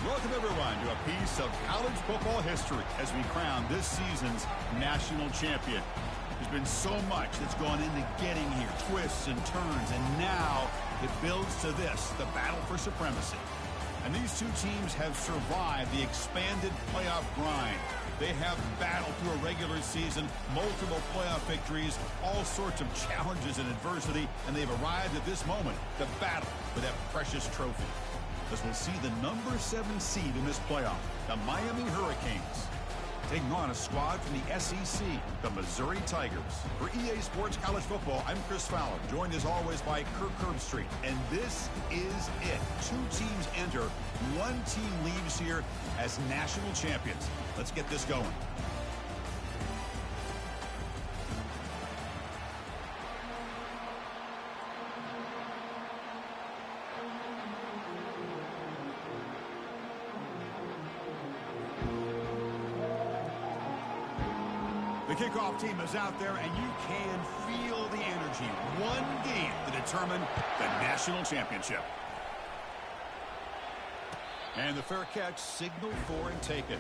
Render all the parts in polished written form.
Welcome, everyone, to a piece of college football history as we crown this season's national champion. There's been so much that's gone into getting here, twists and turns, and now it builds to this, the battle for supremacy. And these two teams have survived the expanded playoff grind. They have battled through a regular season, multiple playoff victories, all sorts of challenges and adversity, and they've arrived at this moment, the battle for that precious trophy. As we'll see the number 7 seed in this playoff, the Miami Hurricanes, taking on a squad from the SEC, the Missouri Tigers. For EA Sports College Football, I'm Chris Fowler, joined as always by Kirk Herbstreit. And this is it. 2 teams enter, 1 team leaves here as national champions. Let's get this going. The kickoff team is out there, and you can feel the energy. One game to determine the national championship. And the fair catch signaled for and taken.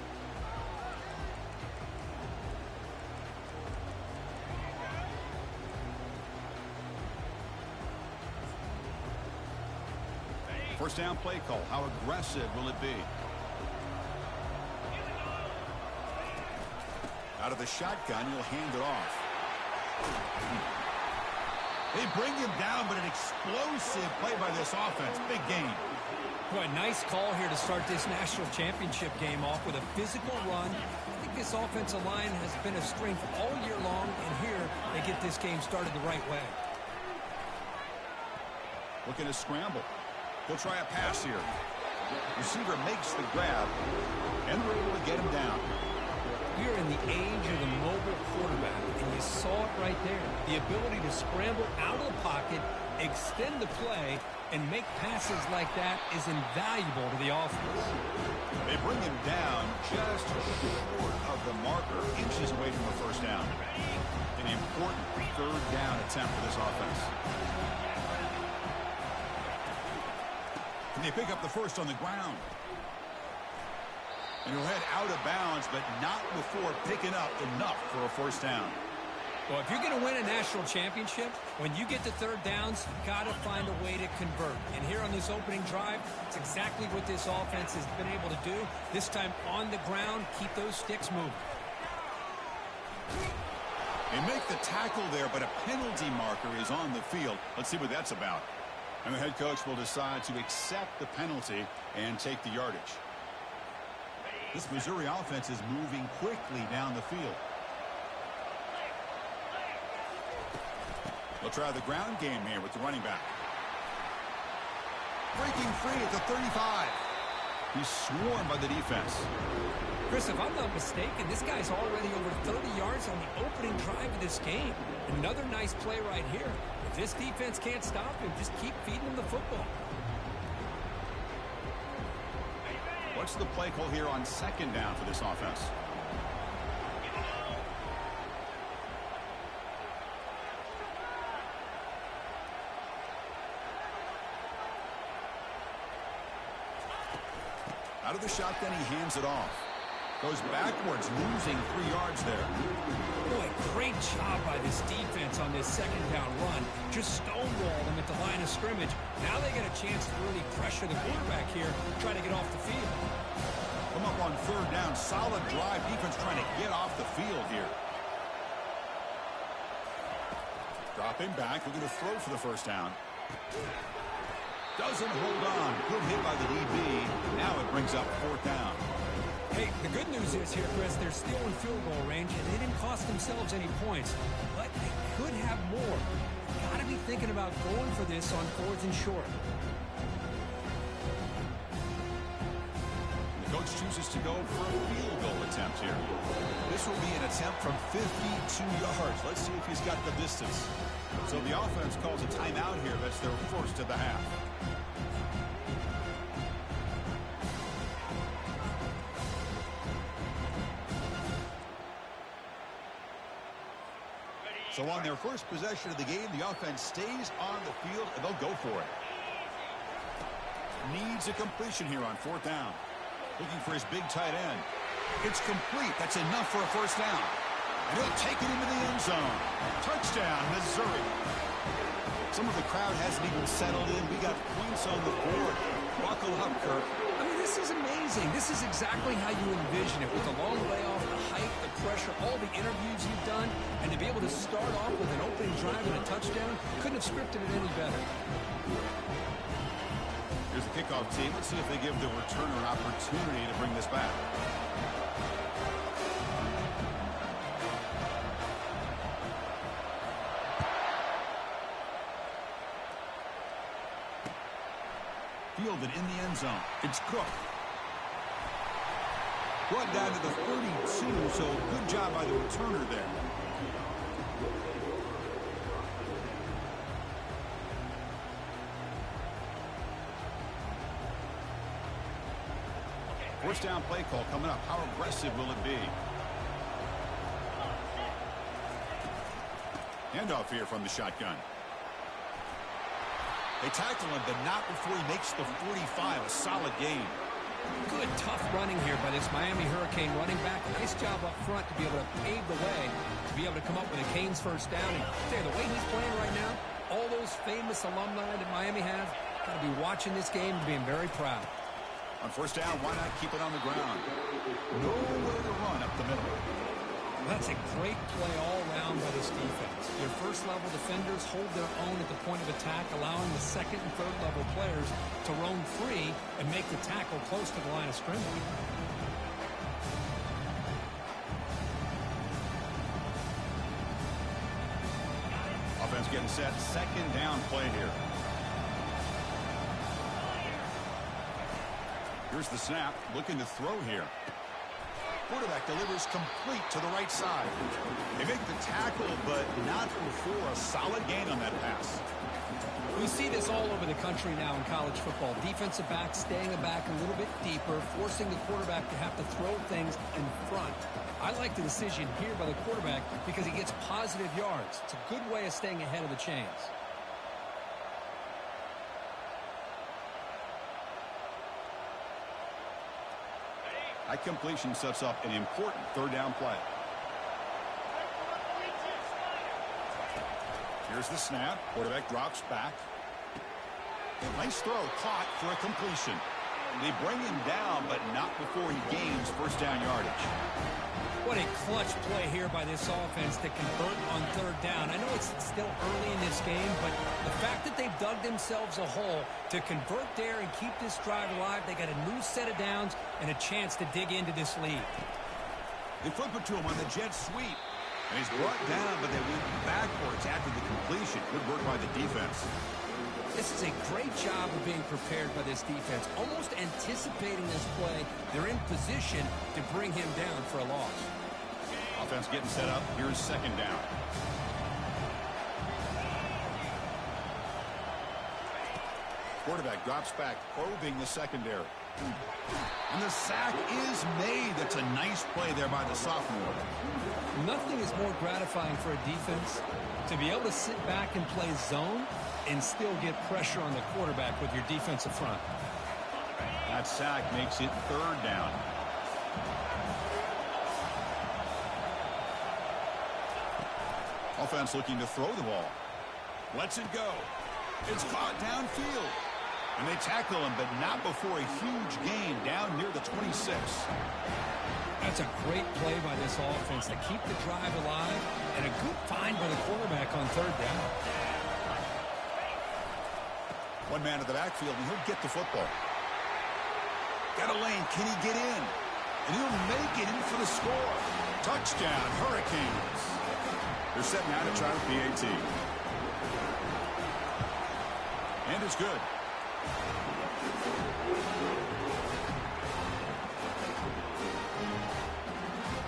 First down play call. How aggressive will it be? Out of the shotgun, he'll hand it off. They bring him down, but an explosive play by this offense. Big gain. Boy, nice call here to start this national championship game off with a physical run. I think this offensive line has been a strength all year long, and here they get this game started the right way. Looking to scramble. He'll try a pass here. Receiver makes the grab, and they're able to get him down. We are in the age of the mobile quarterback, and you saw it right there. The ability to scramble out of the pocket, extend the play, and make passes like that is invaluable to the offense. They bring him down just short of the marker, inches away from the first down. An important third down attempt for this offense. And they pick up the first on the ground. And he'll head out of bounds, but not before picking up enough for a first down. Well, if you're going to win a national championship, when you get to third downs, you've got to find a way to convert. And here on this opening drive, it's exactly what this offense has been able to do. This time on the ground, keep those sticks moving. They make the tackle there, but a penalty marker is on the field. Let's see what that's about. And the head coach will decide to accept the penalty and take the yardage. This Missouri offense is moving quickly down the field. They'll try the ground game here with the running back. Breaking free at the 35. He's swarmed by the defense. Chris, if I'm not mistaken, this guy's already over 30 yards on the opening drive of this game. Another nice play right here. If this defense can't stop him, just keep feeding him the football. What's the play call here on second down for this offense? Out of the shotgun, he hands it off. Goes backwards, losing 3 yards there. Boy, great job by this defense on this second down run. Just stonewall them at the line of scrimmage. Now they get a chance to really pressure the quarterback here, try to get off the field. Come up on third down. Solid drive. Defense trying to get off the field here. Dropping back. Looking to throw for the first down. Doesn't hold on. Good hit by the DB. Now it brings up fourth down. Hey, the good news is here, Chris, they're still in field goal range, and they didn't cost themselves any points. But they could have more. Got to be thinking about going for this on fourth and short. The coach chooses to go for a field goal attempt here. This will be an attempt from 52 yards. Let's see if he's got the distance. So the offense calls a timeout here. That's their first of the half. So on their first possession of the game, the offense stays on the field, and they'll go for it. Needs a completion here on fourth down. Looking for his big tight end. It's complete. That's enough for a first down. And he'll take it into the end zone. Touchdown, Missouri. Some of the crowd hasn't even settled in. We got points on the board. Buckle up, Kirk. I mean, this is amazing. This is exactly how you envision it, with the long layoff, the height, the pressure, all the interviews you've done, and to be able to start off with an opening drive and a touchdown, couldn't have scripted it any better. Here's the kickoff team. Let's see if they give the returner an opportunity to bring this back. Fielded in the end zone. It's Cook. Brought down to the 32, so good job by the returner there. First down play call coming up. How aggressive will it be? Handoff here from the shotgun. They tackle him, but not before he makes the 45. A solid gain. Good, tough running here by this Miami Hurricane running back. Nice job up front to be able to pave the way, to be able to come up with a Canes first down. And the way he's playing right now, all those famous alumni that Miami have, got to be watching this game and being very proud. On first down, why not keep it on the ground? Nowhere to run up the middle. That's a great play all around by this defense. Your first-level defenders hold their own at the point of attack, allowing the second and third-level players to roam free and make the tackle close to the line of scrimmage. Offense getting set. Second down play here. Here's the snap. Looking to throw here. Quarterback delivers complete to the right side. They make the tackle, but not before a solid gain on that pass. We see this all over the country now in college football. Defensive backs staying back a little bit deeper, forcing the quarterback to have to throw things in front. I like the decision here by the quarterback because he gets positive yards. It's a good way of staying ahead of the chains. That completion sets up an important third down play. Here's the snap. Quarterback drops back. Nice throw, caught for a completion. They bring him down, but not before he gains first down yardage. What a clutch play here by this offense to convert on third down. I know it's still early in this game, but the fact that they've dug themselves a hole to convert there and keep this drive alive, they got a new set of downs and a chance to dig into this lead. They flip it to him on the jet sweep. And he's brought down, but they went backwards after the completion. Good work by the defense. This is a great job of being prepared by this defense. Almost anticipating this play, they're in position to bring him down for a loss. Offense getting set up. Here's second down. Quarterback drops back, probing the secondary. And the sack is made. That's a nice play there by the sophomore. Nothing is more gratifying for a defense to be able to sit back and play zone and still get pressure on the quarterback with your defensive front. That sack makes it third down. Offense looking to throw the ball. Lets it go. It's caught downfield. And they tackle him, but not before a huge gain down near the 26. That's a great play by this offense to keep the drive alive, and a good find by the quarterback on third down. One man at the backfield, and he'll get the football. Got a lane. Can he get in? And he'll make it in for the score. Touchdown, Hurricanes. They're set now to try the PAT. And it's good.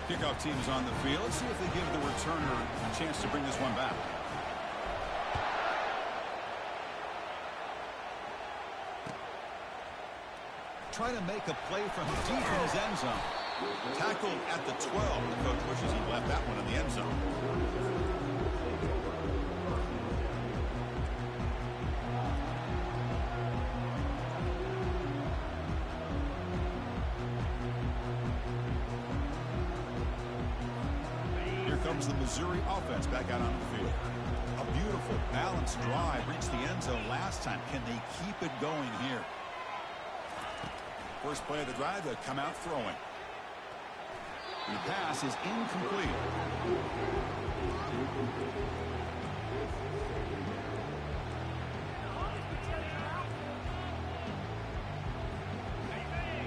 Kickoff team is on the field. Let's see if they give the returner a chance to bring this one back. Trying to make a play from deep in his end zone. Tackled at the 12. The coach wishes he left that one in the end zone. comes the Missouri offense back out on the field. A beautiful, balanced drive reached the end zone last time. Can they keep it going here? First play of the drive, they'll come out throwing. The pass is incomplete.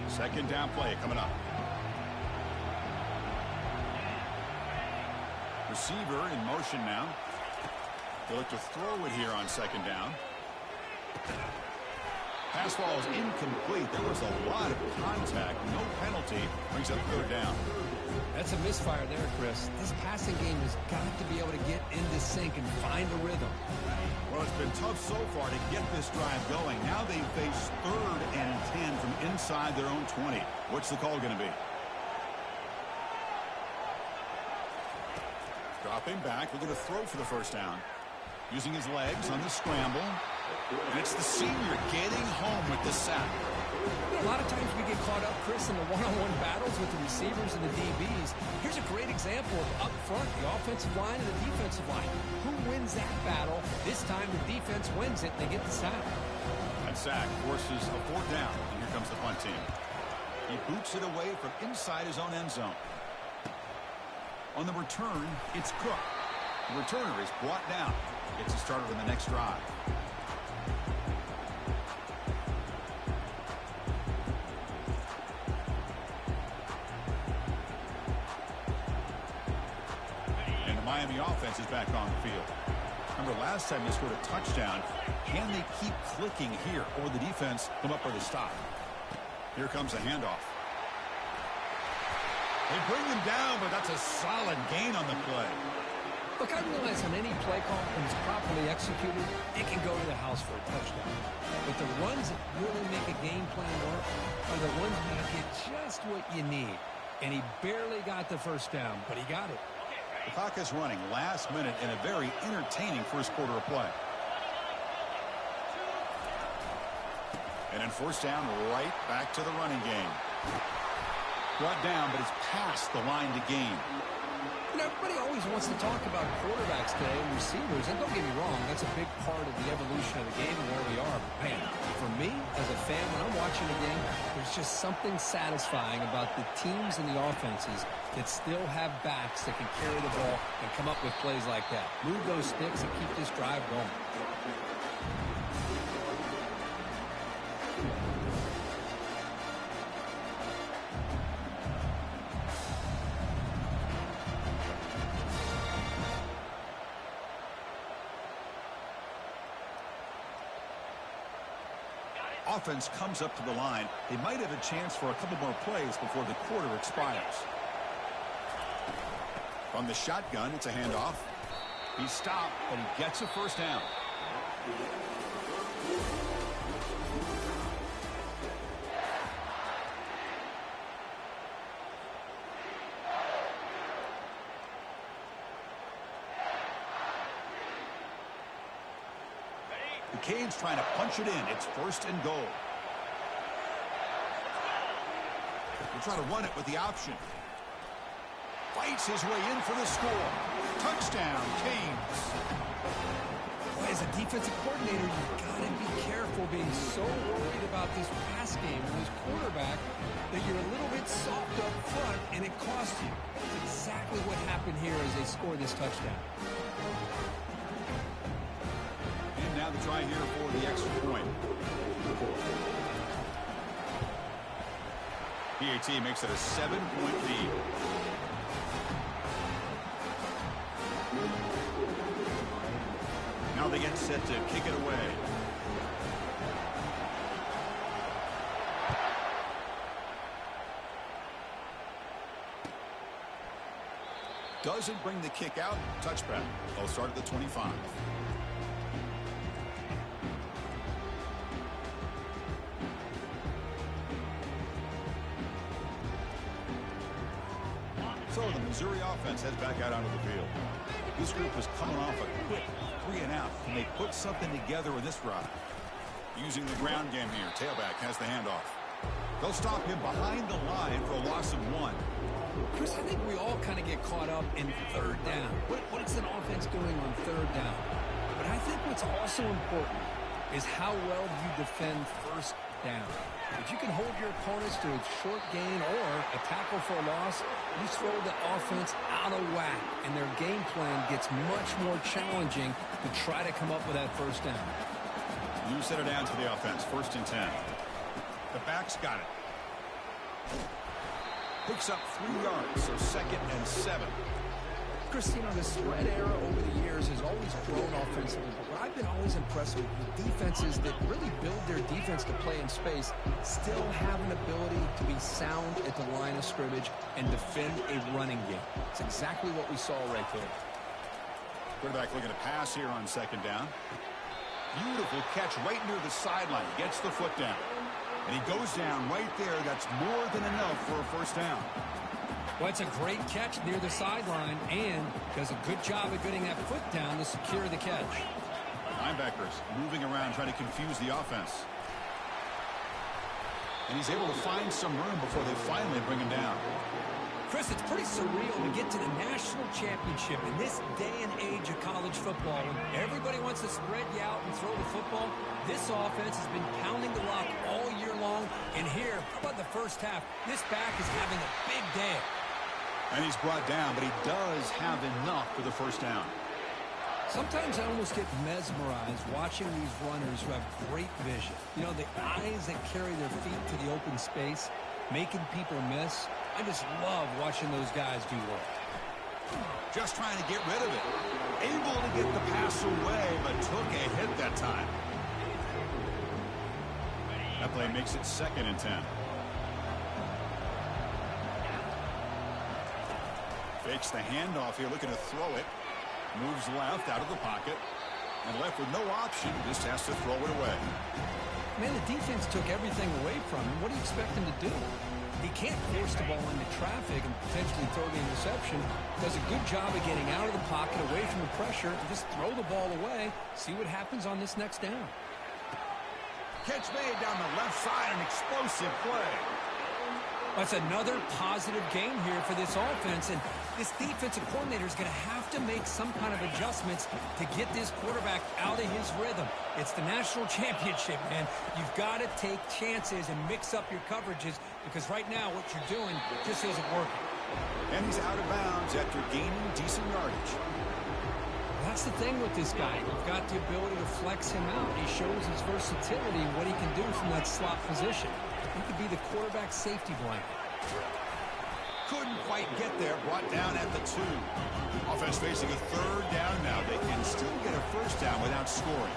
Second down play coming up. Receiver in motion now. They'll look to throw it here on second down. Pass ball is incomplete. There was a lot of contact. No penalty. Brings up third down. That's a misfire there, Chris. This passing game has got to be able to get into sync and find a rhythm. Well, it's been tough so far to get this drive going. Now they face 3rd and 10 from inside their own 20. What's the call going to be? Dropping back. We're going to throw for the first down. Using his legs on the scramble. And it's the senior getting home with the sack. A lot of times we get caught up, Chris, in the one-on-one battles with the receivers and the DBs. Here's a great example of up front, the offensive line and the defensive line. Who wins that battle? This time the defense wins it, and they get the sack. That sack forces a 4th down, and here comes the punt team. He boots it away from inside his own end zone. On the return, it's Cook. The returner is brought down. Gets it started on the next drive. Miami offense is back on the field. Remember last time they scored a touchdown. Can they keep clicking here, or the defense come up with a stop? Here comes a handoff. They bring him down, but that's a solid gain on the play. Look, I realize on any play call, when it's properly executed, it can go to the house for a touchdown. But the runs that really make a game plan work are the ones that get just what you need. And he barely got the first down, but he got it. The clock is running last minute in a very entertaining first quarter of play. And then first down, right back to the running game. Brought down, but it's past the line to gain. You know, everybody always wants to talk about quarterbacks today and receivers, and don't get me wrong, that's a big part of the evolution of the game and where we are. But man, for me, as a fan, when I'm watching a game, there's just something satisfying about the teams and the offenses that still have backs that can carry the ball and come up with plays like that. Move those sticks and keep this drive going. Offense comes up to the line. They might have a chance for a couple more plays before the quarter expires. From the shotgun, it's a handoff. He's stopped, but he gets a first down. The Canes trying to punch it in. It's 1st and goal. They'll try to run it with the option. Fights his way in for the score. Touchdown, Canes. Boy, as a defensive coordinator, you've got to be careful being so worried about this pass game and this quarterback that you're a little bit soft up front and it costs you. That's exactly what happened here as they score this touchdown. And now the try here for the extra point. PAT makes it a 7-point lead. Now they get set to kick it away. Doesn't bring the kick out. Touchback. They'll start at the 25. So the Missouri offense heads back out onto the field. This group is coming off a quick 3-and-out. Can they put something together with this drive? Using the ground game here. Tailback has the handoff. They'll stop him behind the line for a loss of 1. Chris, I think we all kind of get caught up in third down. What's an offense doing on third down? But I think what's also important is how well you defend first down. If you can hold your opponents to a short gain or a tackle for a loss, you throw the offense out of whack, and their game plan gets much more challenging to try to come up with that first down. You set it down to the offense, 1st and 10. The back's got it. Picks up 3 yards, so 2nd and 7. Chris, you know, the spread era over the years has always grown offensively, but what I've been always impressed with defenses that really build their defense to play in space still have an ability to be sound at the line of scrimmage and defend a running game. It's exactly what we saw right there. Quarterback looking to pass here on 2nd down. Beautiful catch right near the sideline. Gets the foot down. And he goes down right there. That's more than enough for a 1st down. Well, it's a great catch near the sideline and does a good job of getting that foot down to secure the catch. Linebackers moving around trying to confuse the offense. And he's able to find some room before they finally bring him down. Chris, it's pretty surreal to get to the national championship in this day and age of college football when everybody wants to spread you out and throw the football. This offense has been pounding the rock all year long. And here, how about the first half? This back is having a big day. And he's brought down, but he does have enough for the 1st down. Sometimes I almost get mesmerized watching these runners who have great vision. You know, the eyes that carry their feet to the open space, making people miss. I just love watching those guys do work. Just trying to get rid of it. Able to get the pass away, but took a hit that time. That play makes it 2nd and 10. Fakes the handoff here, looking to throw it. Moves left out of the pocket. And left with no option. Just has to throw it away. Man, the defense took everything away from him. What do you expect him to do? He can't force the ball into traffic and potentially throw the interception. Does a good job of getting out of the pocket, away from the pressure, and just throw the ball away. See what happens on this next down. Catch made down the left side, an explosive play. That's another positive game here for this offense, and this defensive coordinator is going to have to make some kind of adjustments to get this quarterback out of his rhythm. It's the national championship, man. You've got to take chances and mix up your coverages because right now what you're doing just isn't working. And he's out of bounds after gaining decent yardage. That's the thing with this guy. You've got the ability to flex him out. He shows his versatility and what he can do from that slot position. He could be the quarterback safety blanket. Couldn't quite get there. Brought down at the 2. Offense facing a 3rd down now. They can still get a 1st down without scoring.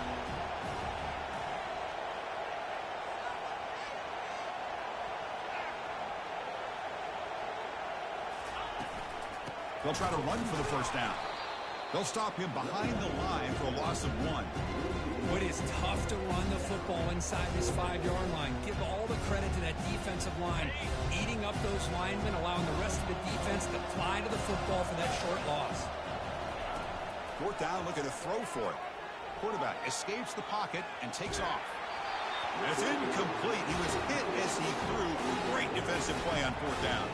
They'll try to run for the 1st down. They'll stop him behind the line for a loss of 1. It is tough to run the football inside this 5-yard line. Give all the credit to that defensive line. Eating up those linemen, allowing the rest of the defense to fly to the football for that short loss. 4th down, looking to throw for it. Quarterback escapes the pocket and takes off. That's incomplete. He was hit as he threw. Great defensive play on 4th down.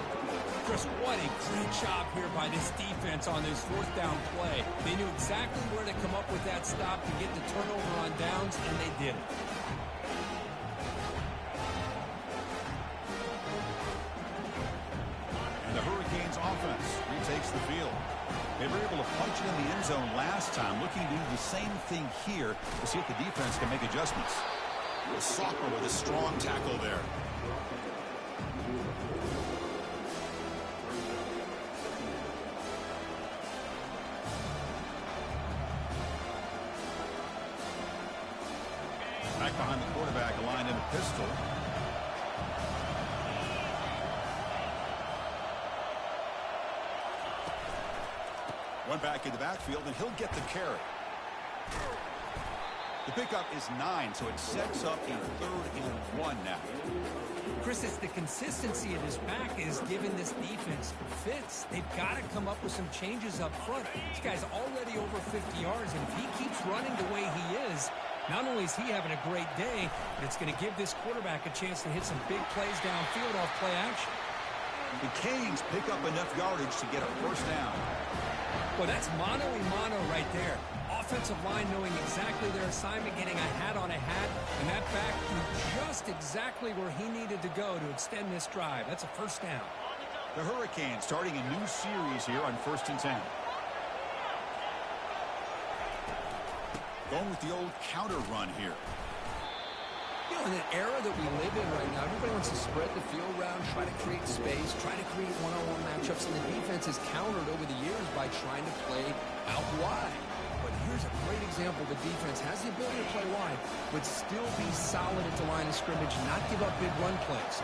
Chris, what a great job here by this defense on this 4th down play. They knew exactly where to come up with that stop to get the turnover on downs, and they did it. And the Hurricanes offense retakes the field. They were able to punch it in the end zone last time, looking to do the same thing here to see if the defense can make adjustments. Soccer with a strong tackle there. Back behind the quarterback, aligned in a pistol. One back in the backfield, and he'll get the carry. The pickup is 9, so it sets up a 3rd and 1 now. Chris, it's the consistency of his back is giving this defense fits. They've got to come up with some changes up front. This guy's already over 50 yards, and if he keeps running the way he is, not only is he having a great day, but it's going to give this quarterback a chance to hit some big plays downfield off play action. The Canes pick up enough yardage to get a first down. Well, that's mano-a-mano right there. Offensive line knowing exactly their assignment, getting a hat on a hat, and that back threw just exactly where he needed to go to extend this drive. That's a first down. The Hurricanes starting a new series here on 1st and 10. Going with the old counter run here. You know, in an era that we live in right now, everybody wants to spread the field around, try to create space, try to create one-on-one matchups, and the defense has countered over the years by trying to play out wide. But here's a great example. The defense has the ability to play wide, but still be solid at the line of scrimmage, not give up big run plays.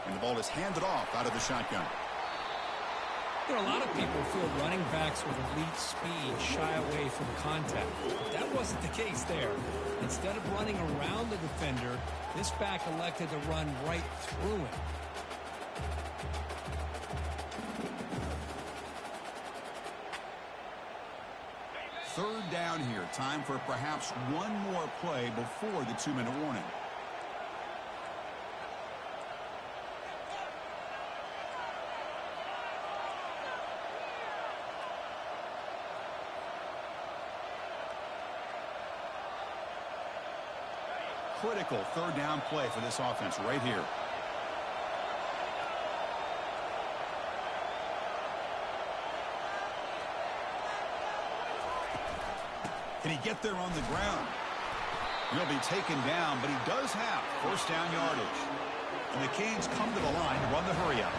And the ball is handed off out of the shotgun. You know, a lot of people feel running backs with elite speed shy away from contact. But that wasn't the case there. Instead of running around the defender, this back elected to run right through him. Third down here. Time for perhaps one more play before the 2-minute warning. Critical third down play for this offense right here. Can he get there on the ground? He'll be taken down, but he does have first down yardage. And the Canes come to the line to run the hurry up.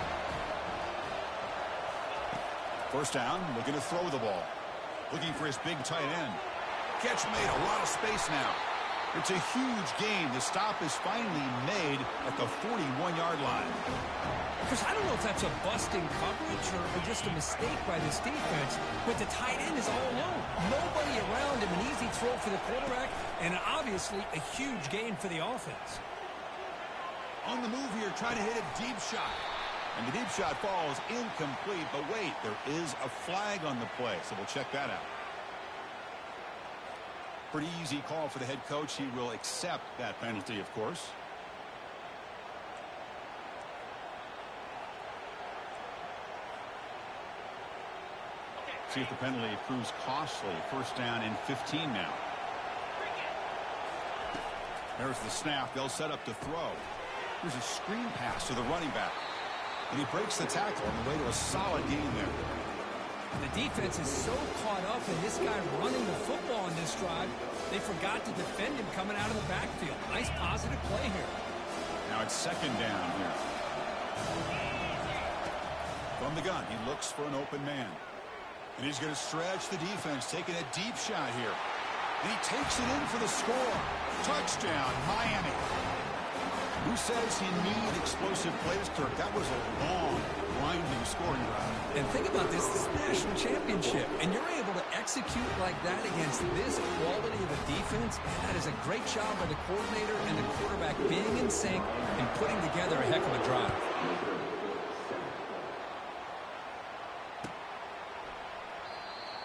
First down, looking to throw the ball. Looking for his big tight end. Catch made, a lot of space now. It's a huge gain. The stop is finally made at the 41-yard line. Because I don't know if that's a busting coverage or just a mistake by this defense, but the tight end is all alone. Nobody around him, an easy throw for the quarterback, and obviously a huge gain for the offense. On the move here, trying to hit a deep shot. And the deep shot falls incomplete, but wait, there is a flag on the play, so we'll check that out. Pretty easy call for the head coach. He will accept that penalty, of course. See if the penalty proves costly. First down and 15 now. There's the snap. They'll set up to throw. Here's a screen pass to the running back. And he breaks the tackle on the way to a solid gain there. The defense is so caught up in this guy running the football on this drive, they forgot to defend him coming out of the backfield. Nice positive play here. Now it's second down here. From the gun, he looks for an open man. And he's going to stretch the defense, taking a deep shot here. And he takes it in for the score. Touchdown, Miami. Who says he needed explosive plays, Kirk? That was a long, winding scoring drive. And think about this. This is a national championship. And you're able to execute like that against this quality of a defense. That is a great job by the coordinator and the quarterback being in sync and putting together a heck of a drive.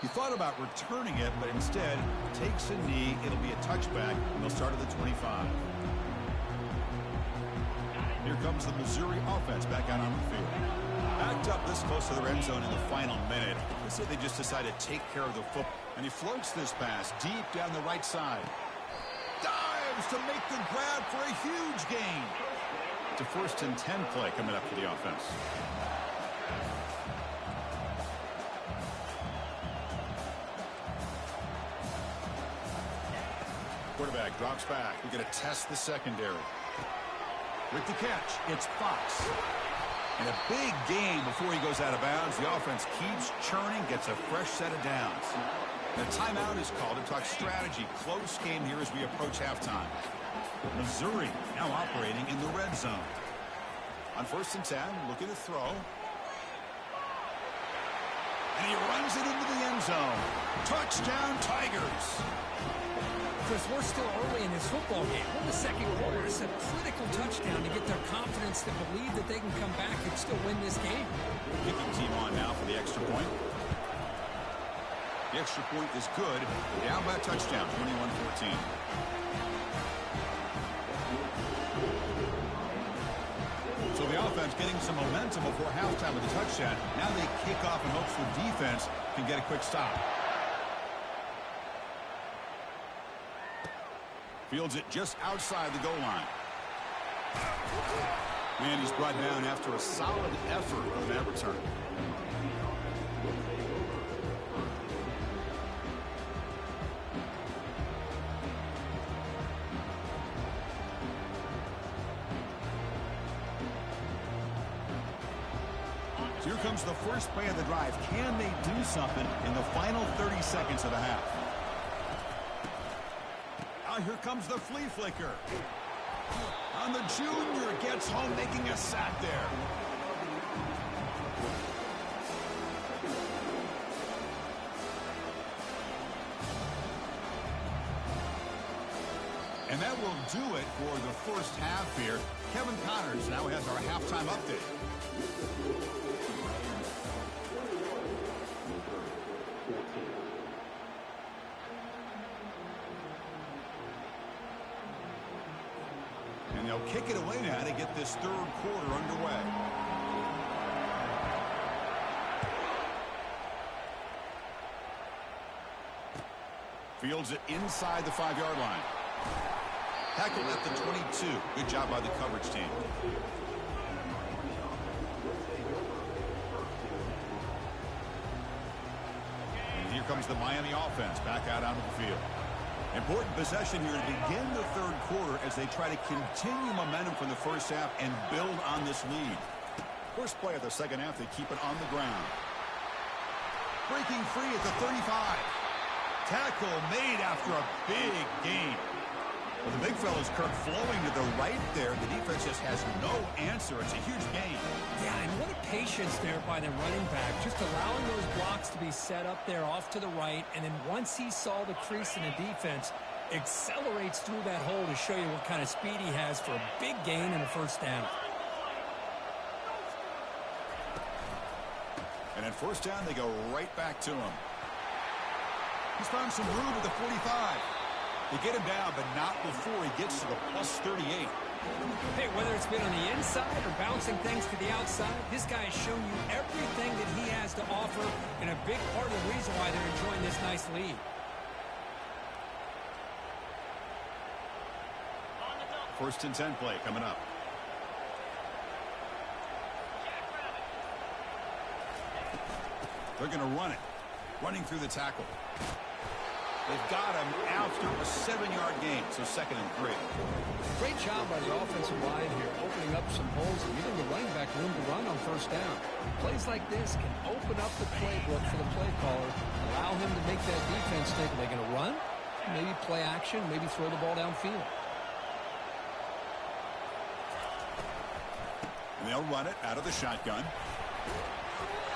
He thought about returning it, but instead takes a knee. It'll be a touchback, and they'll start at the 25. Here comes the Missouri offense back out on the field. Backed up this close to the end zone in the final minute. Let's say they just decided to take care of the football. And he floats this pass deep down the right side. Dives to make the grab for a huge gain. It's a 1st and 10 play coming up for the offense. Quarterback drops back. We're going to test the secondary. With the catch, it's Fox. And a big gain before he goes out of bounds. The offense keeps churning, gets a fresh set of downs. The timeout is called to talk strategy. Close game here as we approach halftime. Missouri now operating in the red zone. On 1st and 10, looking to throw. And he runs it into the end zone. Touchdown, Tigers. Because we're still early in this football game. We're in the second quarter. It's a critical touchdown to get their confidence to believe that they can come back and still win this game. Kicking team on now for the extra point. The extra point is good. Down by a touchdown, 21-14. offense getting some momentum before halftime with a touchdown. Now they kick off in hopes the defense can get a quick stop. Fields it just outside the goal line. And he's brought down after a solid effort on that return. So here comes the first play of the drive. Can they do something in the final 30 seconds of the half? Here comes the flea flicker. On the junior, gets home, making a sack there. And that will do it for the first half here. Kevin Connors now has our halftime update. And they'll kick it away now to get this third quarter underway. Fields it inside the 5-yard line. Tackled at the 22. Good job by the coverage team. And here comes the Miami offense back out onto the field. Important possession here to begin the third quarter as they try to continue momentum from the first half and build on this lead. First play of the second half, they keep it on the ground. Breaking free at the 35. Tackle made after a big gain. Well, the big fella's Kirk flowing to the right there. The defense just has no answer. It's a huge gain. Yeah, and what a patience there by the running back. Just allowing those blocks to be set up there off to the right. And then once he saw the crease in the defense, accelerates through that hole to show you what kind of speed he has for a big gain and a first down. And at first down, they go right back to him. He's found some room at the 45. They get him down, but not before he gets to the plus 38. Hey, whether it's been on the inside or bouncing things to the outside, this guy has shown you everything that he has to offer, and a big part of the reason why they're enjoying this nice lead. First and 10 play coming up. They're going to run it. Running through the tackle. They've got him after a 7-yard gain, so 2nd and 3. Great job by the offensive line here, opening up some holes and giving the running back room to run on first down. Plays like this can open up the playbook for the play caller, allow him to make that defense think, are they going to run? Maybe play action, maybe throw the ball downfield. And they'll run it out of the shotgun.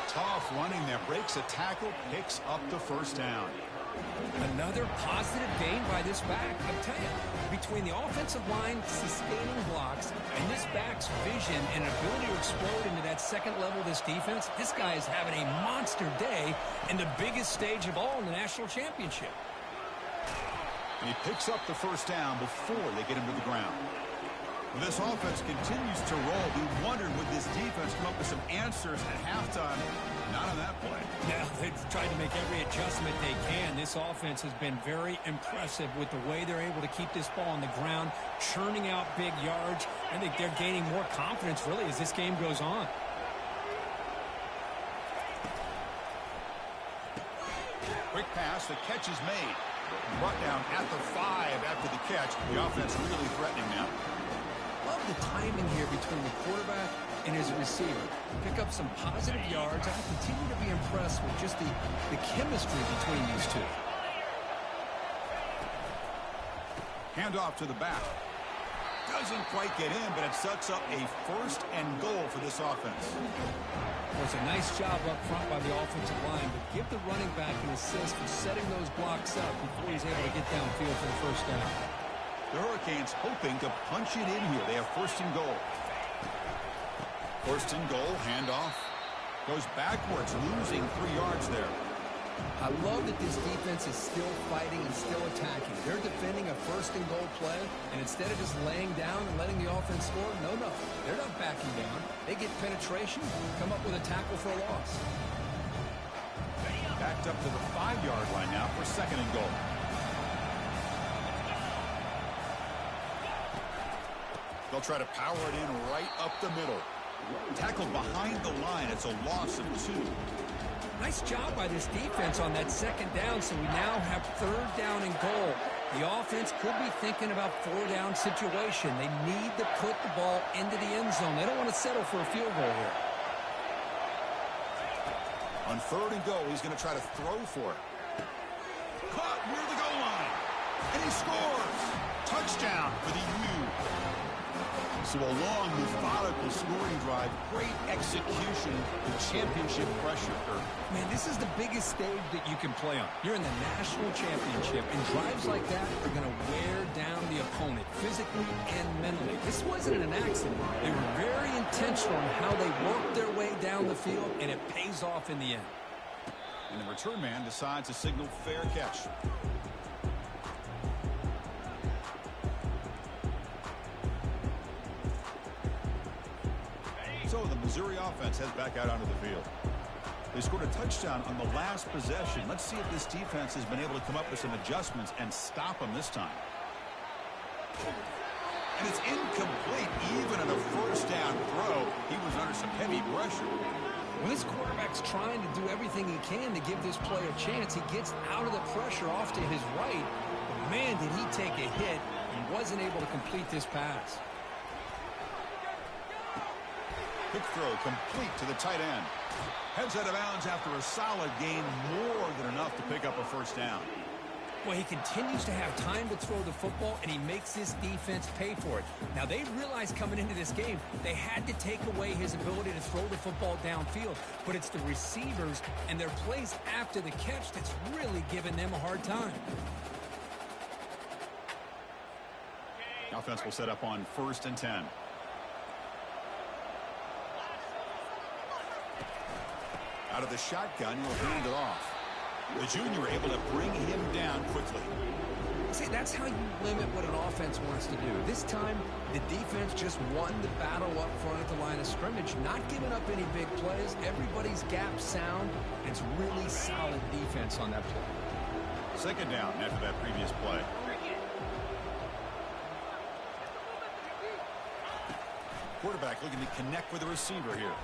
Tough running there, breaks a tackle, picks up the first down. Another positive gain by this back. I tell you, between the offensive line sustaining blocks and this back's vision and ability to explode into that second level of this defense, this guy is having a monster day in the biggest stage of all in the national championship. And he picks up the first down before they get him to the ground. Well, this offense continues to roll. We wondered, would this defense come up with some answers at halftime? Not on that play. Yeah, they've tried to make every adjustment they can. This offense has been very impressive with the way they're able to keep this ball on the ground, churning out big yards. I think they're gaining more confidence, really, as this game goes on. Quick pass, the catch is made. Brought down at the 5 after the catch. The offense really threatening now. Love the timing here between the quarterback and his receiver. Pick up some positive yards. I continue to be impressed with just the chemistry between these two. Handoff to the back. Doesn't quite get in, but it sets up a 1st and goal for this offense. Well, it's a nice job up front by the offensive line, but give the running back an assist for setting those blocks up before he's able to get downfield for the first down. The Hurricanes hoping to punch it in here. They have 1st and goal. 1st and goal, handoff. Goes backwards, losing 3 yards there. I love that this defense is still fighting and still attacking. They're defending a first-and-goal play, and instead of just laying down and letting the offense score, no. They're not backing down. They get penetration, come up with a tackle for a loss. Backed up to the 5-yard line now for second and goal. They'll try to power it in right up the middle. Tackled behind the line. It's a loss of 2. Nice job by this defense on that second down, so we now have third down and goal. The offense could be thinking about 4-down situation. They need to put the ball into the end zone. They don't want to settle for a field goal here. On third and goal, he's going to try to throw for it. Caught near the goal line. And he scores. Touchdown for the U. So a long, methodical scoring drive. Great execution with championship pressure. Man, this is the biggest stage that you can play on. You're in the national championship, and drives like that are going to wear down the opponent physically and mentally. This wasn't an accident. They were very intentional in how they worked their way down the field, and it pays off in the end. And the return man decides to signal fair catch. So the Missouri offense heads back out onto the field. They scored a touchdown on the last possession. Let's see if this defense has been able to come up with some adjustments and stop them this time. And it's incomplete. Even on a first down throw, he was under some heavy pressure. When this quarterback's trying to do everything he can to give this player a chance, he gets out of the pressure off to his right. But man, did he take a hit. He wasn't able to complete this pass. Quick throw complete to the tight end. Heads out of bounds after a solid gain, more than enough to pick up a first down. Well, he continues to have time to throw the football, and he makes this defense pay for it. Now, they realized coming into this game they had to take away his ability to throw the football downfield, but it's the receivers and their plays after the catch that's really giving them a hard time. The offense will set up on 1st and 10. Out of the shotgun, he'll hand it off. The junior able to bring him down quickly. See, that's how you limit what an offense wants to do. This time, the defense just won the battle up front at the line of scrimmage, not giving up any big plays. Everybody's gap sound. It's really solid defense on that play. Second down after that previous play. Quarterback looking to connect with the receiver here.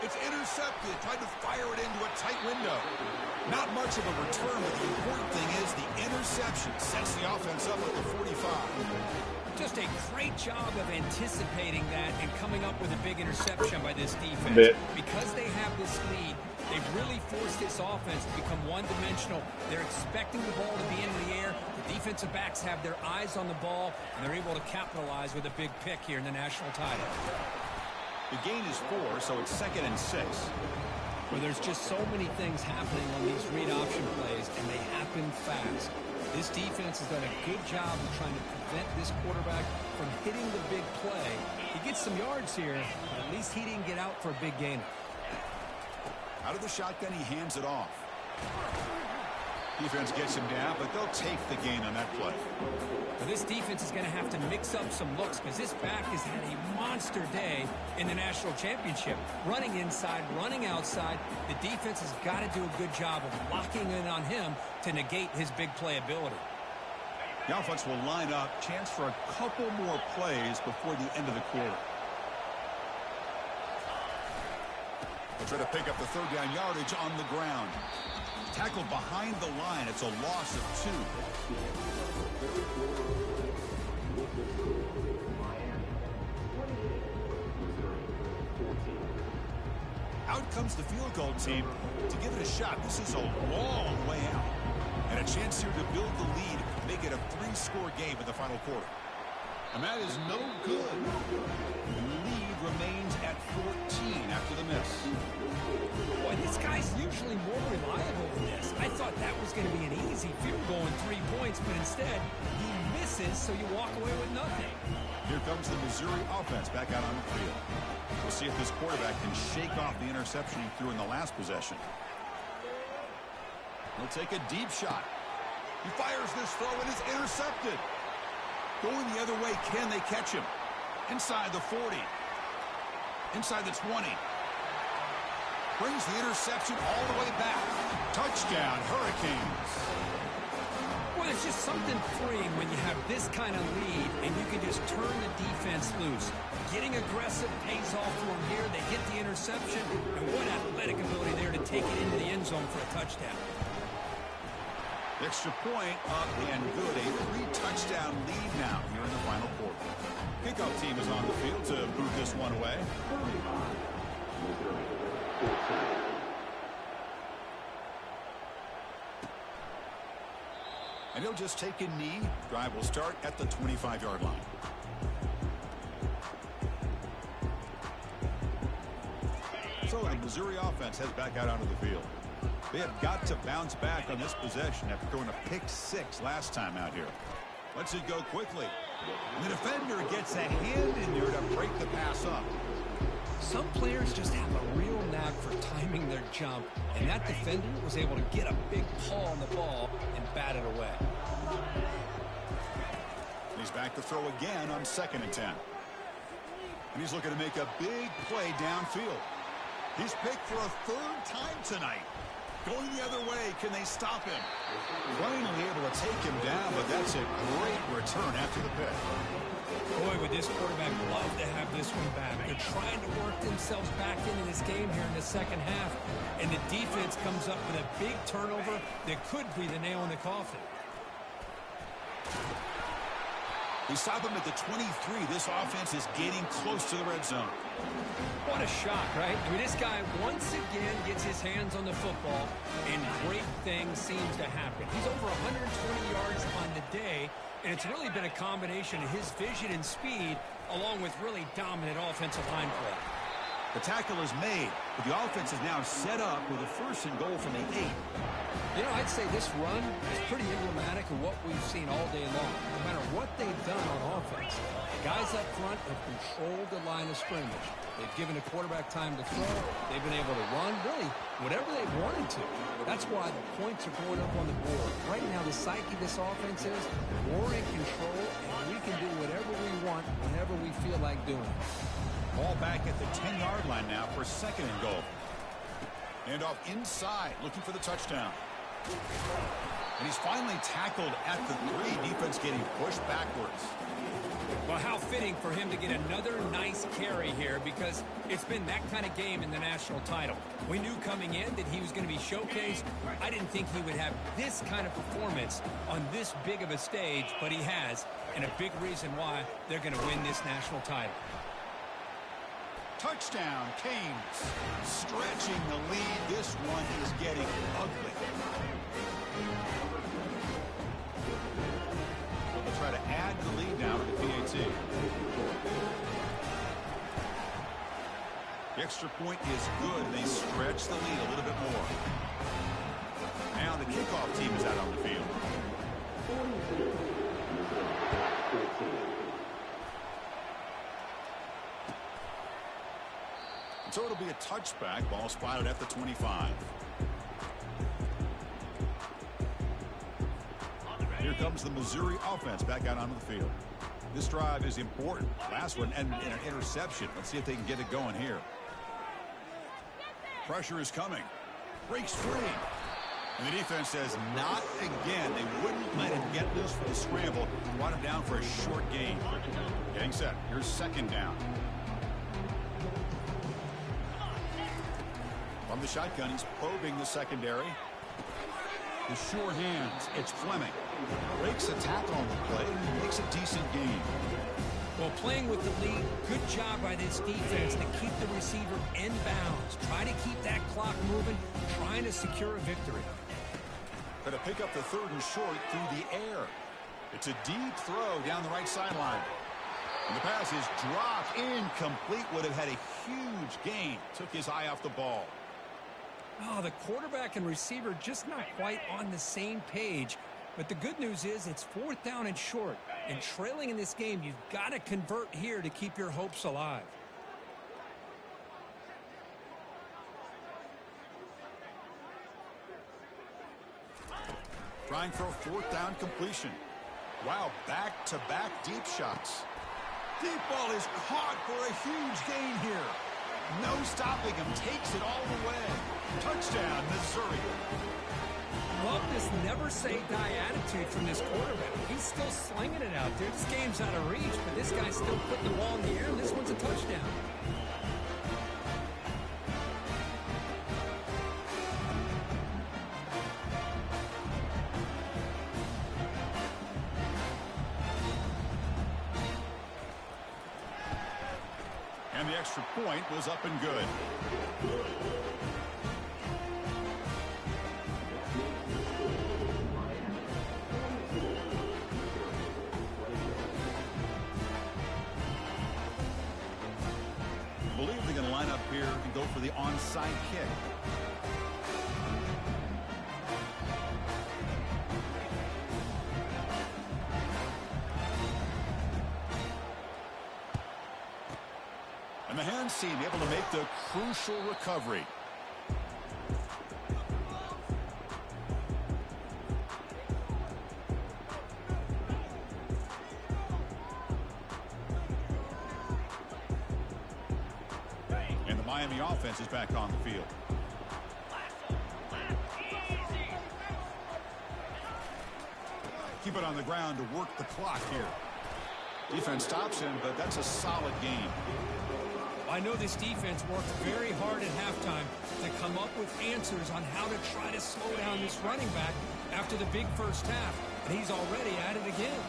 It's intercepted. Tried to fire it into a tight window. Not much of a return, but the important thing is the interception sets the offense up at the 45. Just a great job of anticipating that and coming up with a big interception by this defense. Because they have this lead, they've really forced this offense to become one-dimensional. They're expecting the ball to be in the air. The defensive backs have their eyes on the ball, and they're able to capitalize with a big pick here in the national title. The gain is 4, so it's 2nd and 6. Well, there's just so many things happening on these read option plays, and they happen fast. This defense has done a good job of trying to prevent this quarterback from hitting the big play. He gets some yards here, but at least he didn't get out for a big gain. Out of the shotgun, he hands it off. Defense gets him down, but they'll take the gain on that play. Well, this defense is going to have to mix up some looks because this back has had a monster day in the national championship. Running inside, running outside. The defense has got to do a good job of locking in on him to negate his big play ability. The offense will line up. Chance for a couple more plays before the end of the quarter. They'll try to pick up the third down yardage on the ground. Tackled behind the line. It's a loss of 2. Out comes the field goal team to give it a shot. This is a long way out. And a chance here to build the lead, make it a 3-score game in the final quarter. And that is no good. The lead remains at 14 after the miss. Boy, this guy's usually more reliable than this. I thought that was going to be an easy field goal in 3 points, but instead, he misses, so you walk away with nothing. Here comes the Missouri offense back out on the field. We'll see if this quarterback can shake off the interception he threw in the last possession. He'll take a deep shot. He fires this throw and is intercepted. Going the other way, can they catch him? Inside the 40. Inside the 20. Brings the interception all the way back. Touchdown, Hurricanes. Well, there's just something freeing when you have this kind of lead and you can just turn the defense loose. Getting aggressive pays off for them here. They get the interception, and what athletic ability there to take it into the end zone for a touchdown. Extra point up and good. A 3-touchdown lead now here in the final quarter. Kickoff team is on the field to boot this one away. And he'll just take a knee. Drive will start at the 25-yard line. So the Missouri offense heads back out onto the field. They have got to bounce back on this possession after throwing a pick-6 last time out here. Lets it go quickly. And the defender gets a hand in there to break the pass up. Some players just have a real knack for timing their jump, and that defender was able to get a big paw on the ball and bat it away. He's back to throw again on 2nd and 10. And he's looking to make a big play downfield. He's picked for a 3rd time tonight. Going the other way, can they stop him? Finally able to take him down, but that's a great return after the pick. Boy, would this quarterback love to have this one back. They're trying to work themselves back into this game here in the second half, and the defense comes up with a big turnover that could be the nail in the coffin. They stop him at the 23. This offense is getting close to the red zone. What a shock, right? I mean, this guy once again gets his hands on the football, and great things seems to happen. He's over 120 yards on the day, and it's really been a combination of his vision and speed along with really dominant offensive line play. The tackle is made, but the offense is now set up with a 1st and goal from the 8. You know, I'd say this run is pretty emblematic of what we've seen all day long. No matter what they've done on offense, guys up front have controlled the line of scrimmage. They've given the quarterback time to throw. They've been able to run, really, whatever they've wanted to. That's why the points are going up on the board. Right now, the psyche of this offense is we're in control, and we can do whatever we want whenever we feel like doing it. Ball back at the 10-yard line now for 2nd and goal. And off inside, looking for the touchdown. And he's finally tackled at the 3. Defense getting pushed backwards. Well, how fitting for him to get another nice carry here, because it's been that kind of game in the national title. We knew coming in that he was going to be showcased. I didn't think he would have this kind of performance on this big of a stage, but he has, and a big reason why they're going to win this national title. Touchdown, Canes. Stretching the lead. This one is getting ugly. They'll try to add the lead now to the PAT. The extra point is good. They stretch the lead a little bit more. Now the kickoff team is out on the field. So it'll be a touchback. Ball spotted at the 25. Here comes the Missouri offense back out onto the field. This drive is important. Last one and an interception. Let's see if they can get it going here. Pressure is coming. Breaks free. And the defense says not again. They wouldn't let him get loose for the scramble. Brought him down for a short gain. Getting set. Here's 2nd down. From the shotgun, he's probing the secondary. The sure hands. It's Fleming. Breaks a tackle on the play. Makes a decent gain. Well, playing with the lead, good job by this defense to keep the receiver in bounds. Try to keep that clock moving, trying to secure a victory. Going to pick up the 3rd and short through the air. It's a deep throw down the right sideline. And the pass is dropped. Incomplete. Would have had a huge gain. Took his eye off the ball. Oh, the quarterback and receiver just not quite on the same page. But the good news is it's 4th down and short. And trailing in this game, you've got to convert here to keep your hopes alive. Trying for a fourth down completion. Wow, back-to-back deep shots. Deep ball is caught for a huge gain here. No stopping him. Takes it all the way. Touchdown, Missouri. Love this never-say-die attitude from this quarterback. He's still slinging it out there. This game's out of reach, but this guy's still putting the ball in the air, and this one's a touchdown. And the extra point was up and good. I believe they're going to line up here and go for the onside kick. And the hands team able to make the crucial recovery. And the Miami offense is back on the field. Keep it on the ground to work the clock here. Defense stops him, but that's a solid game. I know this defense worked very hard at halftime to come up with answers on how to try to slow down this running back after the big first half, and he's already at it again.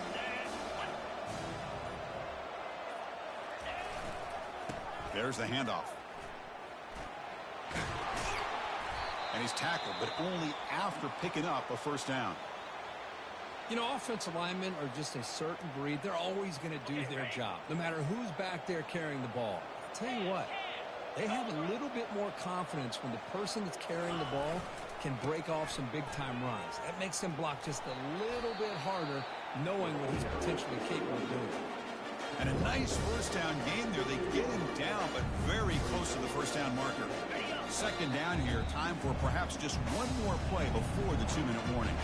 There's the handoff. And he's tackled, but only after picking up a first down. You know, offensive linemen are just a certain breed. They're always going to do their job, no matter who's back there carrying the ball. I'll tell you what, they have a little bit more confidence when the person that's carrying the ball can break off some big-time runs. That makes them block just a little bit harder, knowing what he's potentially capable of doing. And a nice first down game there. They get him down, but very close to the first down marker. Second down here. Time for perhaps just one more play before the 2-minute warning.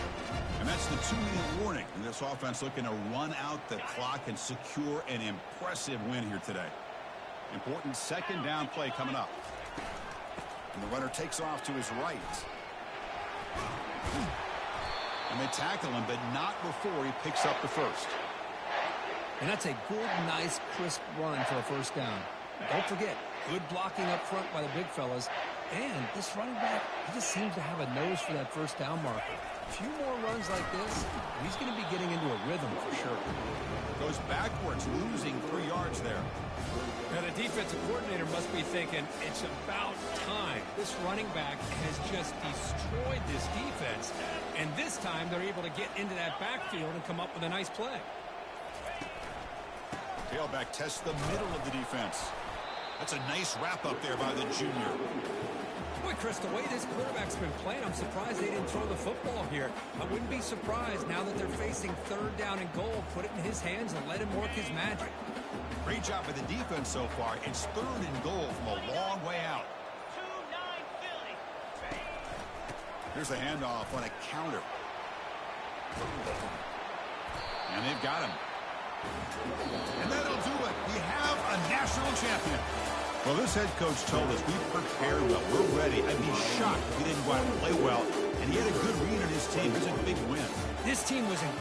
And that's the 2-minute warning. And this offense looking to run out the clock and secure an impressive win here today. Important second down play coming up. And the runner takes off to his right. And they tackle him, but not before he picks up the first. And that's a good, nice, crisp run for a first down. Don't forget, good blocking up front by the big fellas. And this running back, he just seems to have a nose for that first down marker. A few more runs like this, he's going to be getting into a rhythm for sure. Goes backwards, losing 3 yards there. Now, the defensive coordinator must be thinking, it's about time. This running back has just destroyed this defense. And this time, they're able to get into that backfield and come up with a nice play. Tailback tests the middle of the defense. That's a nice wrap up there by the junior. Boy, Chris, the way this quarterback's been playing, I'm surprised they didn't throw the football here. I wouldn't be surprised now that they're facing third down and goal. Put it in his hands and let him work his magic. Great job by the defense so far. It's third and goal from a long way out. Here's a handoff on a counter. And they've got him. And that'll do it. We have a national champion. Well, this head coach told us we prepared well. We're ready. I'd be shocked if he didn't go out and play well. And he had a good read on his team. It was a big win. This team was in